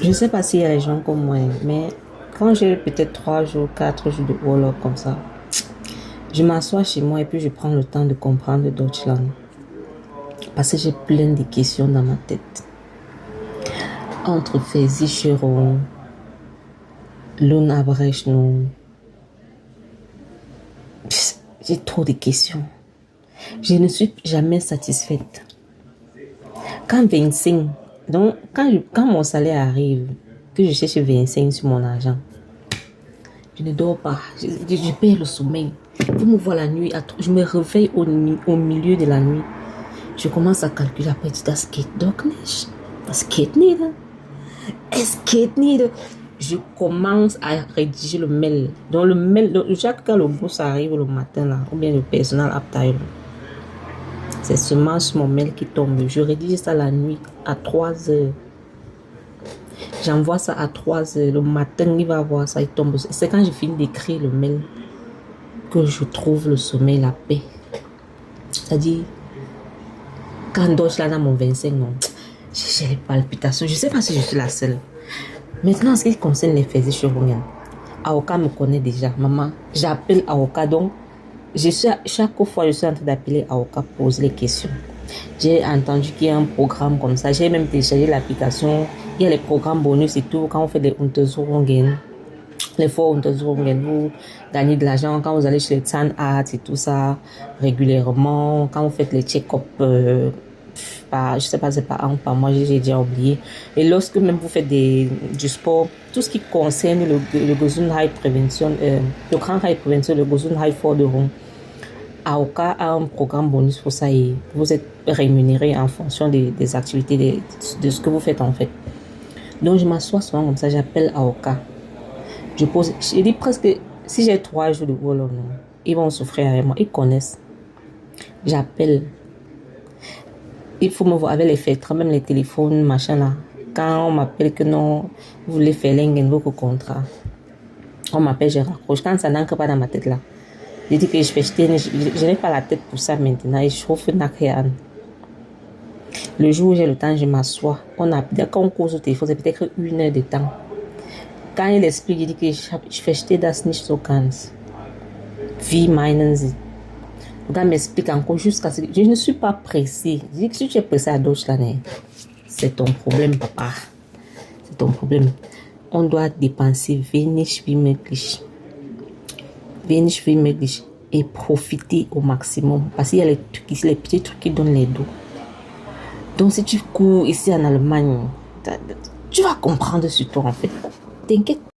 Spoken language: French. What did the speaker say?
Je sais pas s'il y a les gens comme moi, mais quand j'ai peut-être 3 jours, 4 jours de Wolof comme ça, je m'assois chez moi et puis je prends le temps de comprendre Deutschland. Parce que j'ai plein de questions dans ma tête. Entre Versicherung, Lohnabrechnung, j'ai trop de questions. Je ne suis jamais satisfaite. Quand 25, donc quand mon salaire arrive, que je cherche 25 sur mon argent, je ne dors pas, je perds le sommeil. Vous me voyez la nuit, je me réveille au milieu de la nuit. Je commence à calculer après, das geht doch nicht. Das geht nicht. Es geht nicht. Je commence à rédiger le mail. Donc le mail, chaque quand le boss arrive le matin là, ou bien le personnel Abteilung, c'est seulement sur mon mail qui tombe. Je rédige ça la nuit à 3 heures. J'envoie ça à 3 heures. Le matin, il va voir ça, il tombe. C'est quand je finis d'écrire le mail que je trouve le sommeil, la paix. C'est-à-dire, quand Deutschland a mon 25, non, j'ai les palpitations. Je ne sais pas si je suis la seule. Maintenant, en ce qui concerne les faits sur Rougen, Aoka me connaît déjà. Maman, j'appelle Aoka, donc chaque fois je suis en train d'appeler Aoka pour poser les questions. J'ai entendu qu'il y a un programme comme ça. J'ai même téléchargé l'application. Il y a les programmes bonus et tout. Quand on fait des Untersuchungen, les faux Untersuchungen, vous gagnez de l'argent. Quand vous allez chez les Zahnarzt et tout ça, régulièrement. Quand vous faites les check-up, je sais pas, c'est pas un par mois, j'ai déjà oublié. Et lorsque même vous faites du sport, tout ce qui concerne le Gesundheitsprävention, le Krankheitsprävention, le Gesundheitsförderung, AOKA a un programme bonus pour ça et vous êtes rémunéré en fonction des activités, de ce que vous faites en fait. Donc je m'assois souvent comme ça, j'appelle AOKA. Je dis presque, si j'ai 3 jours de Wolof, ils vont souffrir avec moi, ils connaissent. J'appelle. Il faut me voir avec les filtres, même les téléphones, machin là. Quand on m'appelle que non, vous voulez faire votre contrat, on m'appelle, je raccroche. Quand ça n'entre pas dans ma tête là, je dis que je n'ai pas la tête pour ça maintenant et je trouve nachher. Le jour où j'ai le temps, je m'assois. Quand on cause au téléphone, c'est peut-être 1 heure de temps. Quand il explique, il dit que je verstehe das nicht so ganz. Wie meinen Sie? Le gars m'explique encore jusqu'à ce que je ne suis pas pressé. Je dis que si tu es pressé à Deutschland, c'est ton problème, papa. C'est ton problème. On doit dépenser wenig wie möglich. Wenig wie möglich. Et profiter au maximum. Parce qu'il y a les petits trucs qui donnent les dos. Donc si tu cours ici en Allemagne, tu vas comprendre sur toi en fait. T'inquiète.